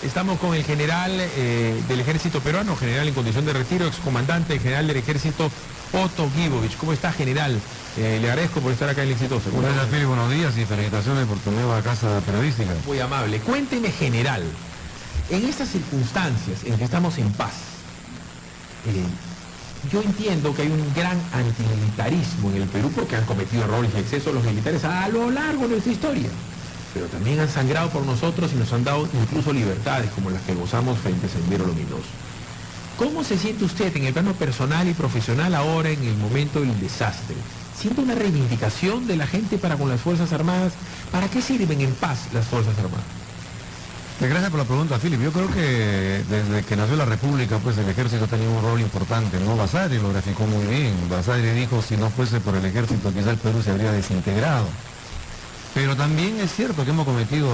Estamos con el general del ejército peruano, general en condición de retiro, excomandante general del ejército, Otto Gibovich. ¿Cómo está, general? Le agradezco por estar acá en el Exitoso. Gracias, Fili, buenos días y felicitaciones por tu nueva casa periodística. Muy amable. Cuénteme, general, en estas circunstancias en que estamos en paz, yo entiendo que hay un gran antimilitarismo en el Perú porque han cometido errores y excesos los militares a lo largo de nuestra historia. Pero también han sangrado por nosotros y nos han dado incluso libertades como las que gozamos frente a Sendero Luminoso. ¿Cómo se siente usted en el plano personal y profesional ahora en el momento del desastre? ¿Siente una reivindicación de la gente para con las Fuerzas Armadas? ¿Para qué sirven en paz las Fuerzas Armadas? Gracias por la pregunta, Philip. Yo creo que desde que nació la República, pues el ejército tenía un rol importante, ¿no? Basadre lo graficó muy bien. Basadre dijo, si no fuese por el ejército, quizá el Perú se habría desintegrado. Pero también es cierto que hemos cometido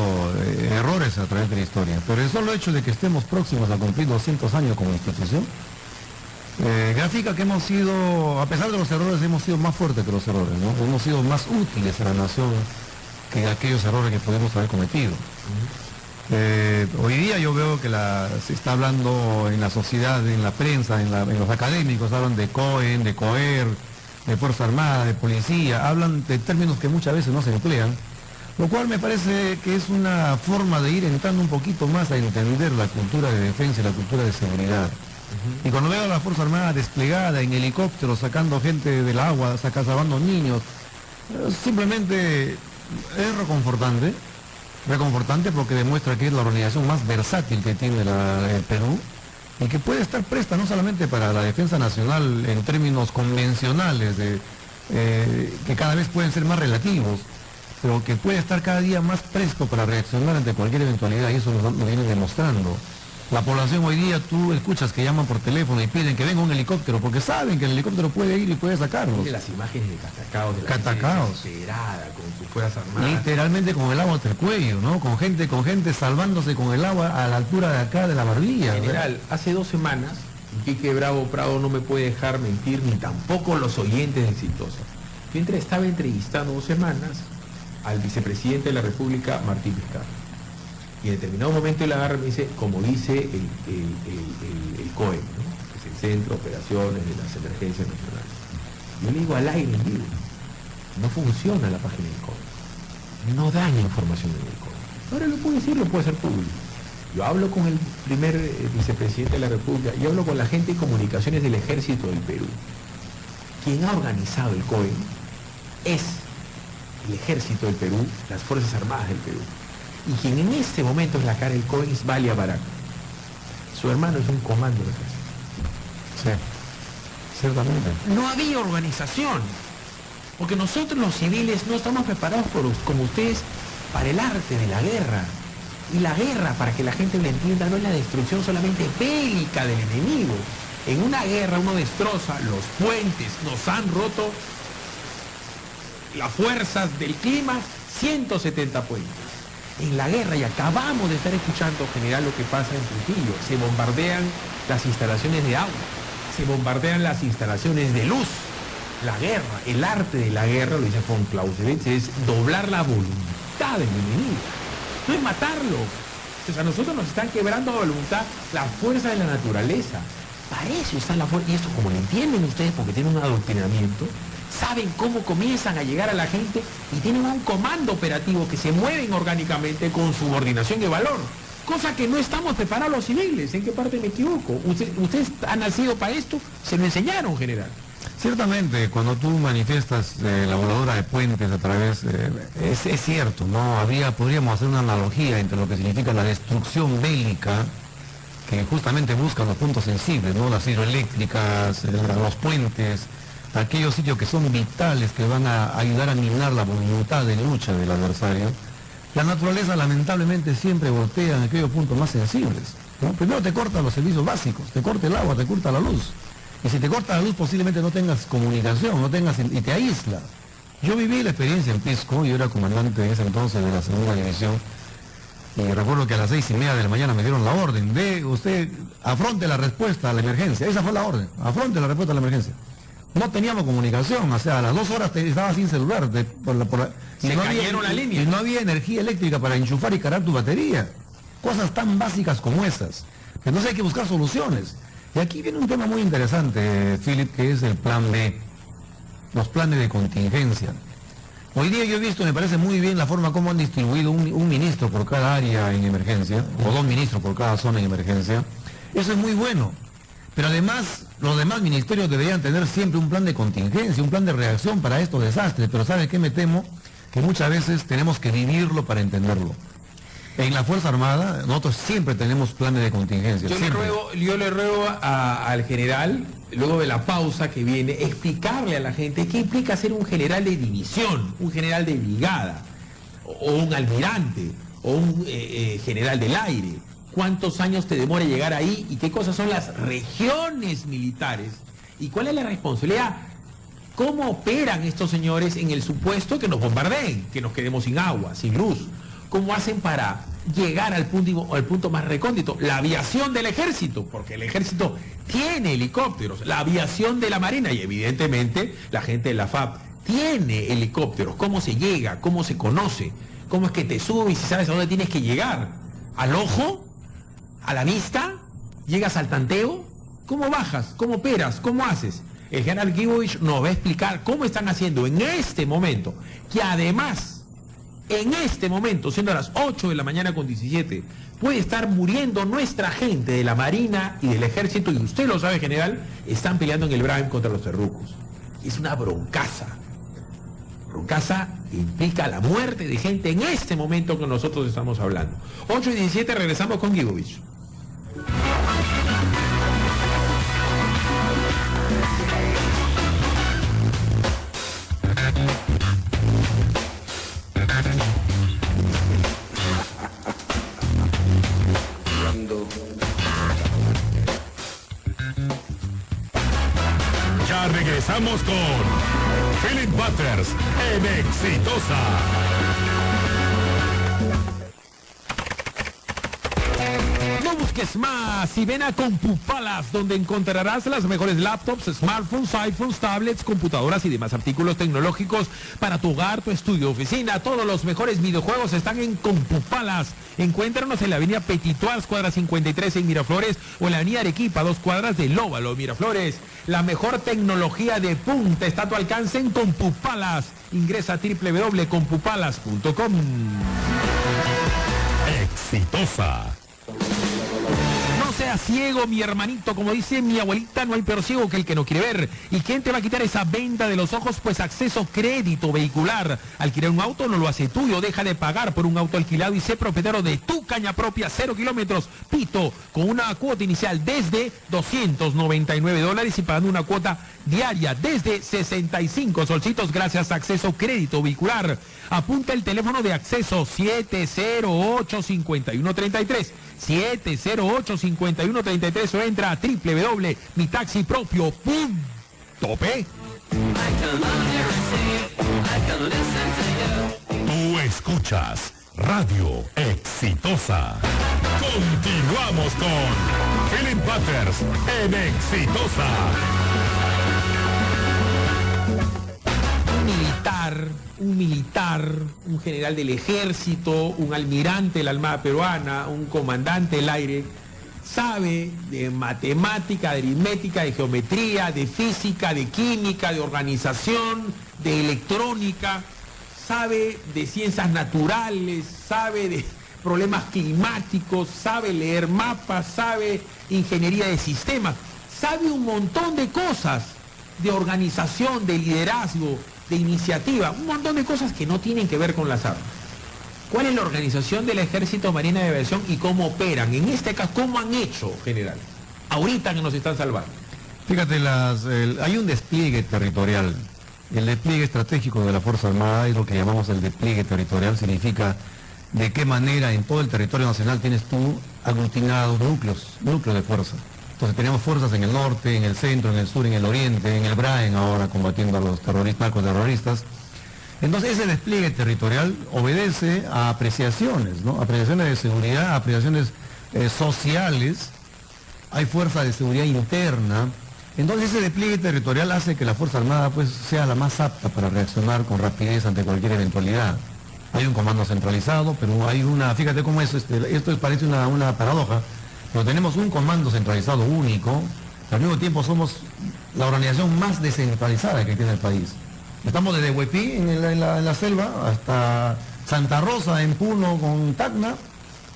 errores a través de la historia. Pero el solo hecho de que estemos próximos a cumplir 200 años como institución, grafica que hemos sido, a pesar de los errores, hemos sido más fuertes que los errores, ¿no? Hemos sido más útiles a la nación que aquellos errores que podemos haber cometido. Hoy día yo veo que se está hablando en la sociedad, en la prensa, en los académicos, hablan de COEN, de COER, de Fuerza Armada, de Policía, hablan de términos que muchas veces no se emplean, lo cual me parece que es una forma de ir entrando un poquito más a entender la cultura de defensa y la cultura de seguridad. Y cuando veo a la Fuerza Armada desplegada en helicópteros, sacando gente del agua, salvando niños, simplemente es reconfortante porque demuestra que es la organización más versátil que tiene el Perú y que puede estar presta no solamente para la defensa nacional en términos convencionales, que cada vez pueden ser más relativos, pero que puede estar cada día más presto para reaccionar ante cualquier eventualidad, y eso lo viene demostrando. La población hoy día, tú escuchas que llaman por teléfono y piden que venga un helicóptero, porque saben que el helicóptero puede ir y puede sacarlos. Las imágenes de Catacaos, de la Catacaos, gente desesperada con sus Fuerzas Armadas. literalmente con el agua hasta el cuello, ¿no? Con gente salvándose con el agua a la altura de acá de la barbilla. General, hace 2 semanas, Quique Bravo Prado no me puede dejar mentir, ni tampoco los oyentes de Exitosa. Yo estaba entrevistando 2 semanas al vicepresidente de la República, Martín Vizcarra. Y en determinado momento él agarra y me dice, como dice el COE, ¿no? Que es el Centro de Operaciones de las Emergencias Nacionales. Yo le digo al aire en vivo, no funciona la página del COE. No dan información en el COE. Ahora lo puedo decir, lo puede hacer público. Yo hablo con el primer vicepresidente de la República y hablo con la gente de comunicaciones del Ejército del Perú. Quien ha organizado el COE es el Ejército del Perú, las Fuerzas Armadas del Perú. Y quien en este momento es la cara del COE es Valia Barack. Su hermano es un comando de ejército. Sí, ciertamente. No había organización, porque nosotros los civiles no estamos preparados como ustedes para el arte de la guerra. Y la guerra, para que la gente lo entienda, no es la destrucción solamente bélica del enemigo. En una guerra uno destroza los puentes, nos han roto las fuerzas del clima 170 puentes. En la guerra, y acabamos de estar escuchando, general, lo que pasa en Trujillo, se bombardean las instalaciones de agua, se bombardean las instalaciones de luz. La guerra, el arte de la guerra, lo dice von Clausewitz, es doblar la voluntad del enemigo, no es matarlo. O sea, a nosotros nos están quebrando a voluntad la fuerza de la naturaleza. Para eso está la fuerza, y esto como lo entienden ustedes porque tienen un adoctrinamiento, saben cómo comienzan a llegar a la gente y tienen un comando operativo que se mueven orgánicamente con subordinación y valor, cosa que no estamos preparados los civiles. ¿En qué parte me equivoco? ¿Ustedes han nacido para esto? Se lo enseñaron, general. Ciertamente, cuando tú manifiestas la voladura de puentes a través, es cierto, ¿no? Podríamos hacer una analogía entre lo que significa la destrucción bélica, que justamente busca los puntos sensibles, ¿no? Las hidroeléctricas, los puentes, aquellos sitios que son vitales, que van a ayudar a minar la voluntad de lucha del adversario. La naturaleza lamentablemente siempre voltea en aquellos puntos más sensibles, ¿no? Primero te corta los servicios básicos, te corta el agua, te corta la luz. Y si te corta la luz posiblemente no tengas comunicación, y te aísla. Yo viví la experiencia en Pisco, yo era comandante en ese entonces de la segunda división, y recuerdo que a las 6:30 de la mañana me dieron la orden de usted afronte la respuesta a la emergencia. Esa fue la orden, afronte la respuesta a la emergencia. No teníamos comunicación, o sea, a las 2 horas estaba sin celular. Se cayeron la línea. Y no había energía eléctrica para enchufar y cargar tu batería. Cosas tan básicas como esas. Entonces hay que buscar soluciones. Y aquí viene un tema muy interesante, Philip, que es el plan B, los planes de contingencia. Hoy día yo he visto, me parece muy bien la forma como han distribuido un ministro por cada área en emergencia, o 2 ministros por cada zona en emergencia. Eso es muy bueno. Pero además, los demás ministerios deberían tener siempre un plan de contingencia, un plan de reacción para estos desastres. Pero ¿sabe qué me temo? Que muchas veces tenemos que vivirlo para entenderlo. En la Fuerza Armada, nosotros siempre tenemos planes de contingencia. Yo le ruego al general, luego de la pausa que viene, explicarle a la gente qué implica ser un general de división, un general de brigada, o un almirante, o un general del aire. ¿Cuántos años te demora llegar ahí? ¿Y qué cosas son las regiones militares? ¿Y cuál es la responsabilidad? ¿Cómo operan estos señores en el supuesto que nos bombardeen, que nos quedemos sin agua, sin luz? ¿Cómo hacen para llegar al punto más recóndito? La aviación del ejército, porque el ejército tiene helicópteros, la aviación de la marina y evidentemente la gente de la FAP tiene helicópteros. ¿Cómo se llega? ¿Cómo se conoce? ¿Cómo es que te subes y sabes a dónde tienes que llegar? ¿Al ojo? ¿A la vista? ¿Llegas al tanteo? ¿Cómo bajas? ¿Cómo operas? ¿Cmo haces? El general Gibovich nos va a explicar cómo están haciendo en este momento, que además en este momento, siendo las 8 de la mañana con 17, puede estar muriendo nuestra gente de la Marina y del Ejército, y usted lo sabe, general, están peleando en el Brahim contra los terrucos. Es una broncaza. Broncaza implica la muerte de gente en este momento que nosotros estamos hablando. 8 y 17, regresamos con Gibovich. Ya regresamos con Philip Butters en Exitosa. No busques más y ven a Compupalas, donde encontrarás las mejores laptops, smartphones, iPhones, tablets, computadoras y demás artículos tecnológicos para tu hogar, tu estudio, oficina. Todos los mejores videojuegos están en Compupalas. Encuéntranos en la avenida Petitoars, cuadra 53 en Miraflores, o en la avenida Arequipa, 2 cuadras del Óvalo, Miraflores. La mejor tecnología de punta está a tu alcance en Compupalas. Ingresa a www.compupalas.com. Exitosa. No seas ciego, mi hermanito, como dice mi abuelita, no hay peor ciego que el que no quiere ver. ¿Y quién te va a quitar esa venda de los ojos? Pues Acceso Crédito Vehicular. Alquilar un auto no lo hace tuyo, deja de pagar por un auto alquilado y sé propietario de tu caña propia, 0 kilómetros, Pito, con una cuota inicial desde $299 y pagando una cuota diaria desde 65 solcitos gracias a Acceso Crédito Vehicular. Apunta el teléfono de Acceso 708-5133, 708-5133, o entra a www.mitaxipropio.p. Tú escuchas Radio Exitosa. Continuamos con Philip Butters en Exitosa. Un militar, un general del ejército, un almirante de la Armada Peruana, un comandante del aire, sabe de matemática, de aritmética, de geometría, de física, de química, de organización, de electrónica, sabe de ciencias naturales, sabe de problemas climáticos, sabe leer mapas, sabe ingeniería de sistemas, sabe un montón de cosas, de organización, de liderazgo, de iniciativa, un montón de cosas que no tienen que ver con las armas. ¿Cuál es la organización del Ejército, Marina de Aviación y cómo operan? En este caso, ¿cómo han hecho, general? Ahorita que nos están salvando. Fíjate, hay un despliegue territorial. El despliegue estratégico de la Fuerza Armada es lo que llamamos el despliegue territorial. Significa de qué manera en todo el territorio nacional tienes tú aglutinados núcleos de fuerza. Entonces tenemos fuerzas en el norte, en el centro, en el sur, en el oriente, en el Brahim ahora combatiendo a los narcoterroristas. Entonces ese despliegue territorial obedece a apreciaciones, ¿no? Apreciaciones de seguridad, apreciaciones sociales. Hay fuerza de seguridad interna. Entonces ese despliegue territorial hace que la Fuerza Armada pues sea la más apta para reaccionar con rapidez ante cualquier eventualidad. hay un comando centralizado, pero hay una, fíjate cómo es, esto parece una paradoja, pero tenemos un comando centralizado único, al mismo tiempo somos la organización más descentralizada que tiene el país. Estamos desde Huepí, en la selva, hasta Santa Rosa, en Puno, con Tacna,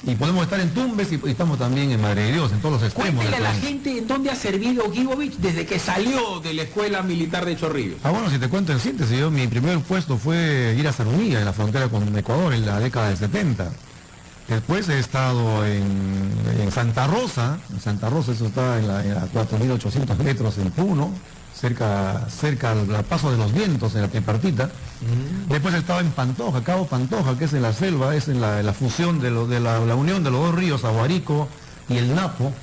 y podemos estar en Tumbes y estamos también en Madre de Dios, en todos los extremos. Cuéntele a la país. gente en dónde ha servido Guibovich desde que salió de la Escuela Militar de Chorrillos. Bueno, si te cuento en síntesis, mi primer puesto fue ir a Zarumilla, en la frontera con Ecuador, en la década del 70. Después he estado en Santa Rosa, eso está en la 4.800 metros en Puno, cerca al Paso de los Vientos, en la tripartita. Después he estado en Pantoja, Cabo Pantoja, que es en la selva, es en la fusión de la unión de los dos ríos, Aguarico y el Napo,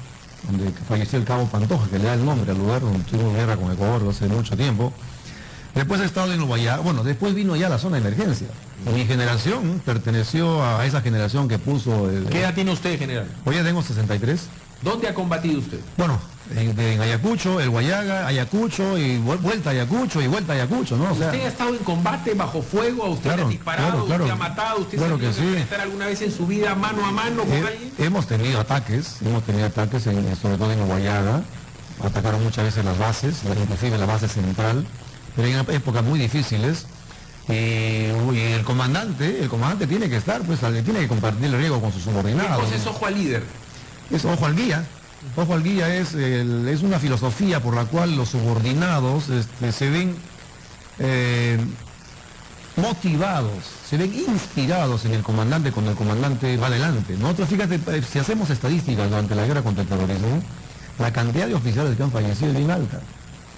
donde falleció el Cabo Pantoja, que le da el nombre al lugar donde tuvimos guerra con Ecuador hace mucho tiempo. Después he estado en el Guayaga, después vino ya la zona de emergencia. Mi generación perteneció a esa generación que puso... ¿Qué edad tiene usted, general? Hoy ya tengo 63. ¿Dónde ha combatido usted? Bueno, en Ayacucho, el Guayaga, Ayacucho y vuelta a Ayacucho y vuelta a Ayacucho, ¿no? O sea, ¿Usted ha estado en combate bajo fuego? ¿A usted le ha disparado? claro, ¿Usted ha matado? ¿Usted claro se ha que tenido que sí. enfrentar alguna vez en su vida mano a mano con alguien? Hemos tenido ataques, sobre todo en el Guayaga. Atacaron muchas veces las bases, inclusive la base central, pero en épocas muy difíciles. Y el comandante tiene que estar, pues tiene que compartir el riesgo con sus subordinados. Entonces, ojo al líder. Es ojo al guía. Ojo al guía es una filosofía por la cual los subordinados se ven motivados, se ven inspirados en el comandante cuando el comandante va adelante. Nosotros, fíjate, si hacemos estadísticas durante la guerra contra el terrorismo, la cantidad de oficiales que han fallecido es bien alta.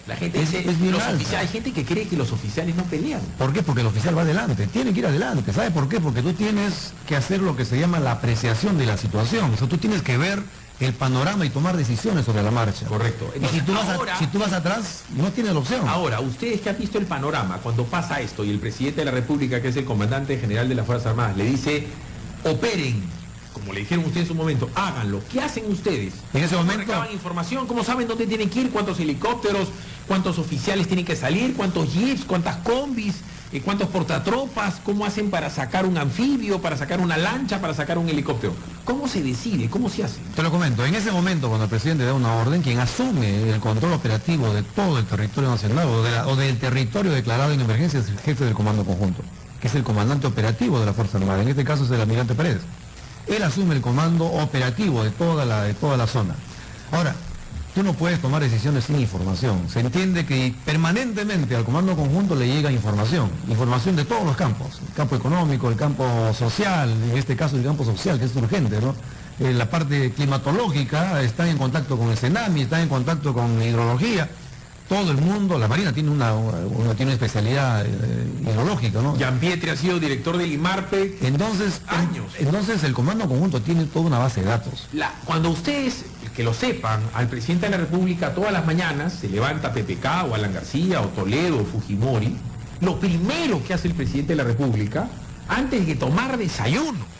La gente dice, bien alta. hay gente que cree que los oficiales no pelean. ¿Por qué? Porque el oficial va adelante, tiene que ir adelante. ¿Sabe por qué? Porque tú tienes que hacer lo que se llama la apreciación de la situación. O sea, tú tienes que ver el panorama y tomar decisiones sobre la marcha. Correcto. Entonces, y si tú vas atrás, no tienes la opción. Ahora, ustedes que han visto el panorama, cuando pasa esto y el presidente de la República, que es el comandante general de las Fuerzas Armadas, le dice, operen, como le dijeron ustedes en su momento, háganlo. ¿Qué hacen ustedes? En ese ¿Cómo momento... recaban información? ¿Cómo saben dónde tienen que ir? ¿Cuántos helicópteros? ¿Cuántos oficiales tienen que salir? ¿Cuántos jeeps? ¿Cuántas combis? ¿Cuántos portatropas? ¿Cómo hacen para sacar un anfibio? ¿Para sacar una lancha? ¿Para sacar un helicóptero? ¿Cómo se decide? ¿Cómo se hace? Te lo comento, en ese momento cuando el presidente da una orden, quien asume el control operativo de todo el territorio nacional o del territorio declarado en emergencia es el jefe del comando conjunto, que es el comandante operativo de la Fuerza Armada, en este caso es el almirante Pérez. Él asume el comando operativo de toda la zona. Ahora, tú no puedes tomar decisiones sin información. Se entiende que permanentemente al comando conjunto le llega información de todos los campos, el campo económico, el campo social, en este caso el campo social, que es urgente, ¿no? La parte climatológica, están en contacto con el CENAMI, están en contacto con hidrología. Todo el mundo, la Marina tiene tiene una especialidad hidrológica, ¿no? Gianpietri ha sido director del IMARPE entonces, años. Entonces el comando conjunto tiene toda una base de datos. Cuando ustedes, que lo sepan, al presidente de la República todas las mañanas se levanta PPK o Alan García o Toledo o Fujimori, lo primero que hace el presidente de la República, antes de tomar desayuno,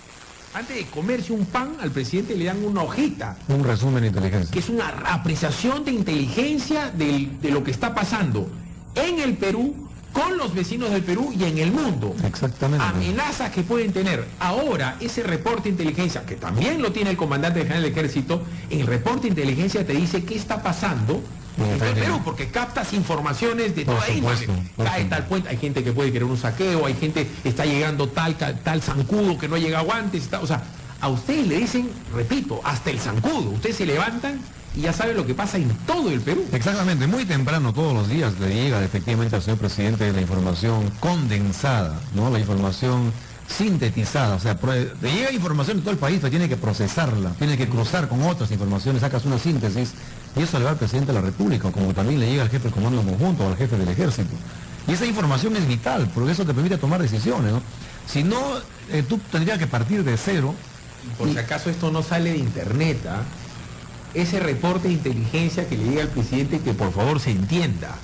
antes de comerse un pan, al presidente le dan una hojita. Un resumen de inteligencia. Que es una apreciación de inteligencia de lo que está pasando en el Perú, con los vecinos del Perú y en el mundo. Exactamente. Amenazas que pueden tener. Ahora, ese reporte de inteligencia, que también lo tiene el comandante general del ejército, el reporte de inteligencia te dice qué está pasando en el Perú, porque captas informaciones de toda índole. Cae tal puente, hay gente que puede querer un saqueo, hay gente que está llegando tal zancudo que no ha llegado antes. O sea, a ustedes le dicen, repito, hasta el zancudo. Ustedes se levantan y ya saben lo que pasa en todo el Perú. Exactamente, muy temprano todos los días le llega efectivamente al señor presidente la información condensada, ¿no? La información sintetizada, o sea, le llega información de todo el país, pero tiene que procesarla, tiene que cruzar con otras informaciones, sacas una síntesis, y eso le va al presidente de la República, como también le llega al jefe del comando conjunto o al jefe del ejército. Y esa información es vital, porque eso te permite tomar decisiones, ¿no? Si no, tú tendrías que partir de cero. Por si acaso esto no sale de internet, ¿ah? Ese reporte de inteligencia que le llega al presidente, que por favor se entienda,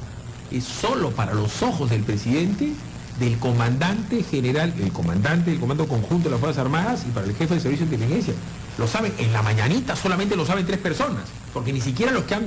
es solo para los ojos del presidente, del comandante general, el comandante del Comando Conjunto de las Fuerzas Armadas y para el jefe de Servicio de Inteligencia. Lo saben, en la mañanita solamente lo saben 3 personas, porque ni siquiera los que han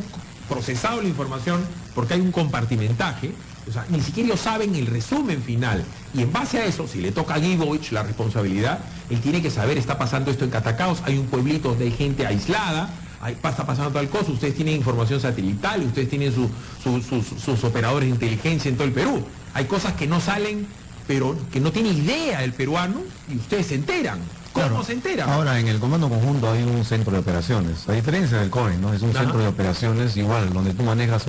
procesado la información, porque hay un compartimentaje, O sea, ni siquiera ellos saben el resumen final. Y en base a eso, si le toca a Guibovich la responsabilidad, él tiene que saber, está pasando esto en Catacaos, hay un pueblito donde hay gente aislada, está pasando tal cosa, ustedes tienen información satelital, ustedes tienen sus operadores de inteligencia en todo el Perú. Hay cosas que no salen, pero que no tiene idea el peruano, y ustedes se enteran. ¿Cómo Claro. se enteran? Ahora, en el Comando Conjunto hay un centro de operaciones, a diferencia del COE, ¿no? Es un centro de operaciones igual, donde tú manejas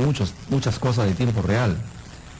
muchas cosas de tiempo real.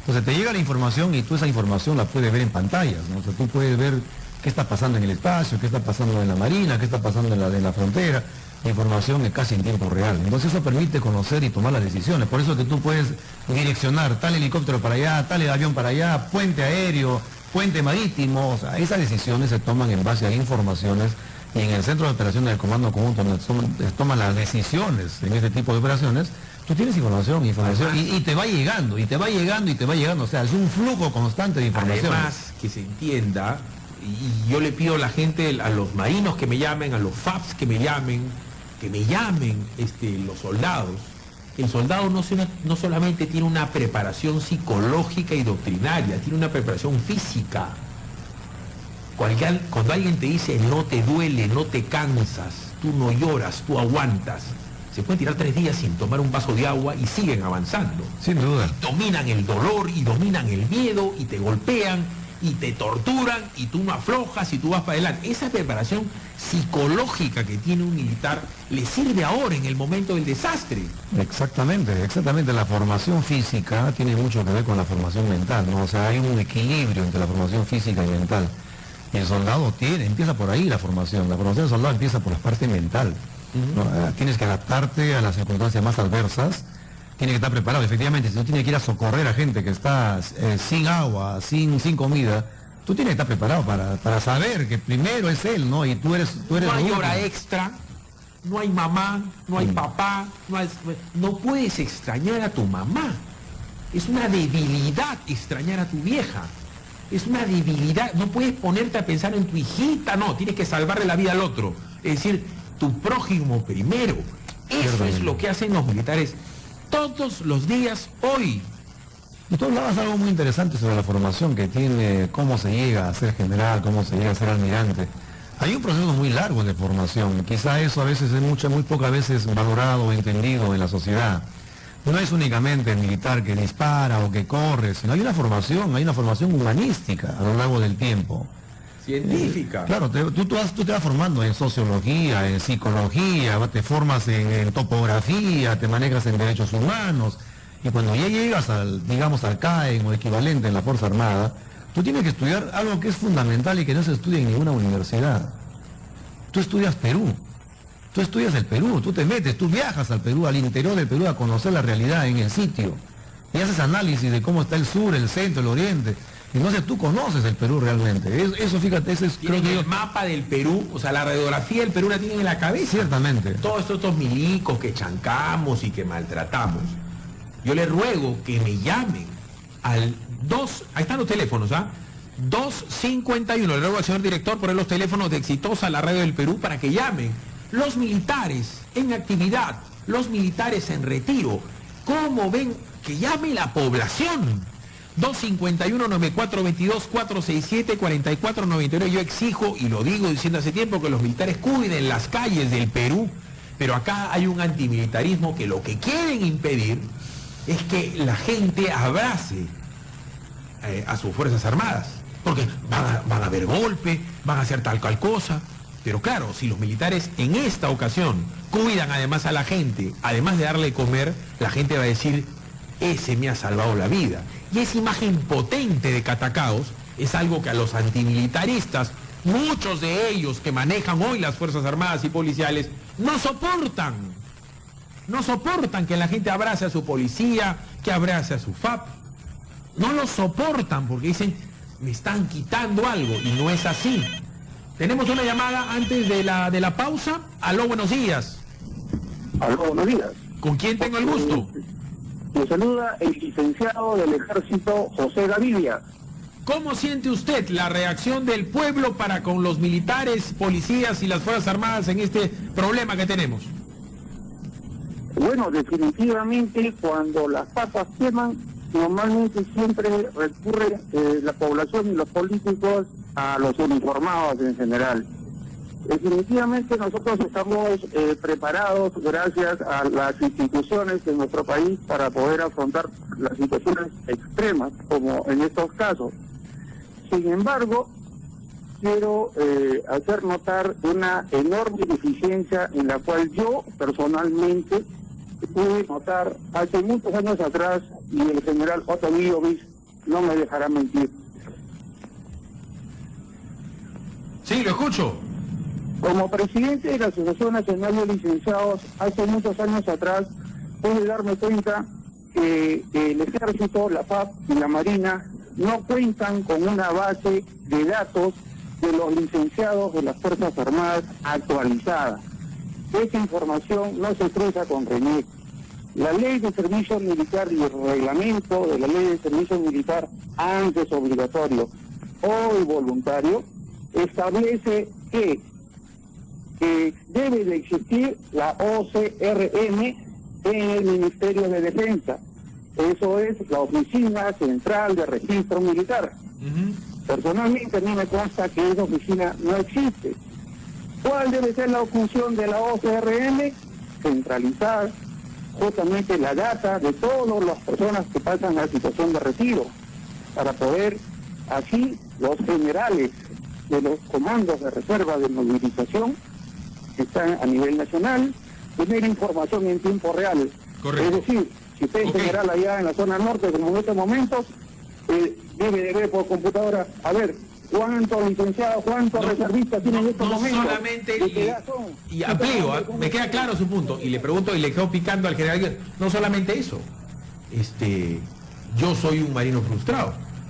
Entonces te llega la información y tú esa información la puedes ver en pantallas, ¿no? O sea, tú puedes ver qué está pasando en el espacio, qué está pasando en la Marina, qué está pasando en la frontera. La información es casi en tiempo real. Entonces eso permite conocer y tomar las decisiones. Por eso es que tú puedes direccionar tal helicóptero para allá, tal avión para allá, puente aéreo, puente marítimo. O sea, esas decisiones se toman en base a informaciones, y en el centro de operaciones del Comando Conjunto, donde se toman las decisiones en este tipo de operaciones, tú tienes información, y te va llegando, y te va llegando, y te va llegando. O sea, es un flujo constante de información. Además, que se entienda, y yo le pido a la gente, a los marinos que me llamen, a los FAPs que me llamen los soldados. El soldado no solamente tiene una preparación psicológica y doctrinaria, tiene una preparación física. Cuando alguien te dice no te duele, no te cansas, tú no lloras, tú aguantas, se pueden tirar 3 días sin tomar un vaso de agua y siguen avanzando. Sin duda. Dominan el dolor y dominan el miedo y te golpean y te torturan y tú no aflojas y tú vas para adelante. Esa preparación psicológica que tiene un militar le sirve ahora en el momento del desastre. Exactamente. La formación física tiene mucho que ver con la formación mental, ¿no? O sea, hay un equilibrio entre la formación física y mental. Y el soldado empieza por ahí la formación. La formación del soldado empieza por la parte mental, ¿no? Tienes que adaptarte a las circunstancias más adversas. Tiene que estar preparado, efectivamente. Si tú tienes que ir a socorrer a gente que está sin agua, sin comida, tú tienes que estar preparado para saber que primero es él, ¿no? Y tú eres no hay último. hora extra, no hay mamá, no hay papá, no puedes extrañar a tu mamá. Es una debilidad extrañar a tu vieja. Es una debilidad, no puedes ponerte a pensar en tu hijita, no, tienes que salvarle la vida al otro. Es decir, tu prójimo primero. Eso es lo que hacen los militares todos los días hoy. Y tú hablabas algo muy interesante sobre la formación que tiene, cómo se llega a ser general, cómo se llega a ser almirante. Hay un proceso muy largo de formación. Quizá eso a veces es muy pocas veces valorado o entendido en la sociedad. No es únicamente el militar que dispara o que corre, sino hay una formación humanística a lo largo del tiempo. Científica. Claro, tú te vas formando en sociología, en psicología, te formas en topografía, te manejas en derechos humanos, y cuando ya llegas al CAEN o equivalente en la Fuerza Armada, tú tienes que estudiar algo que es fundamental y que no se estudia en ninguna universidad. Tú estudias Perú, tú estudias el Perú, tú te metes, tú viajas al Perú, al interior del Perú, a conocer la realidad en el sitio, y haces análisis de cómo está el sur, el centro, el oriente. Entonces tú conoces el Perú realmente. Eso fíjate, ese es, creo que el mapa del Perú, o sea, la radiografía del Perú la tienen en la cabeza. Ciertamente. Todos estos milicos que chancamos y que maltratamos, yo les ruego que me llamen al 2, ahí están los teléfonos, 251, le ruego al señor director poner los teléfonos de Exitosa, la radio del Perú, para que llamen los militares en actividad, los militares en retiro. ¿Cómo ven? Que llame la población. 251-9422-467-4499. Yo exijo, y lo digo diciendo hace tiempo, que los militares cuiden las calles del Perú, pero acá hay un antimilitarismo que lo que quieren impedir es que la gente abrace a sus Fuerzas Armadas, porque van a haber golpe, van a hacer tal cual cosa. Pero claro, si los militares en esta ocasión cuidan además a la gente, además de darle de comer, la gente va a decir: ese me ha salvado la vida. Y esa imagen potente de Catacaos es algo que a los antimilitaristas, muchos de ellos que manejan hoy las Fuerzas Armadas y policiales, no soportan. No soportan que la gente abrace a su policía, que abrace a su FAP. No lo soportan porque dicen: me están quitando algo, y no es así. Tenemos una llamada antes de la pausa. Aló, buenos días. Aló, buenos días. ¿Con quién tengo el gusto? Me saluda el licenciado del Ejército José Gavidia. ¿Cómo siente usted la reacción del pueblo para con los militares, policías y las Fuerzas Armadas en este problema que tenemos? Bueno, definitivamente cuando las papas queman, normalmente siempre recurre la población y los políticos a los uniformados en general. Definitivamente nosotros estamos preparados gracias a las instituciones de nuestro país para poder afrontar las situaciones extremas como en estos casos. Sin embargo, quiero hacer notar una enorme deficiencia en la cual yo personalmente pude notar hace muchos años atrás, y el general Otto Guillovis no me dejará mentir. Sí, lo escucho. Como presidente de la Asociación Nacional de Licenciados, hace muchos años atrás, pude darme cuenta que el Ejército, la FAP y la Marina no cuentan con una base de datos de los licenciados de las Fuerzas Armadas actualizada. Esa información no se cruza con RENIEC. La ley de servicio militar y el reglamento de la ley de servicio militar, antes obligatorio, hoy voluntario, establece que debe de existir la OCRM en el Ministerio de Defensa. Eso es la Oficina Central de Registro Militar. Personalmente a mí me consta que esa oficina no existe. ¿Cuál debe ser la función de la OCRM? Centralizar justamente la data de todas las personas que pasan la situación de retiro, para poder así los generales de los comandos de reserva de movilización que están a nivel nacional tener información en tiempo real. Correcto. Es decir, si usted es general allá en la zona norte, como en estos momentos, debe de ver por computadora, a ver, cuántos licenciados, cuántos reservistas tienen en estos momentos. No solamente, y amplío, me queda claro su punto, y le pregunto, y le quedo picando al general, no solamente eso, yo soy un marino frustrado.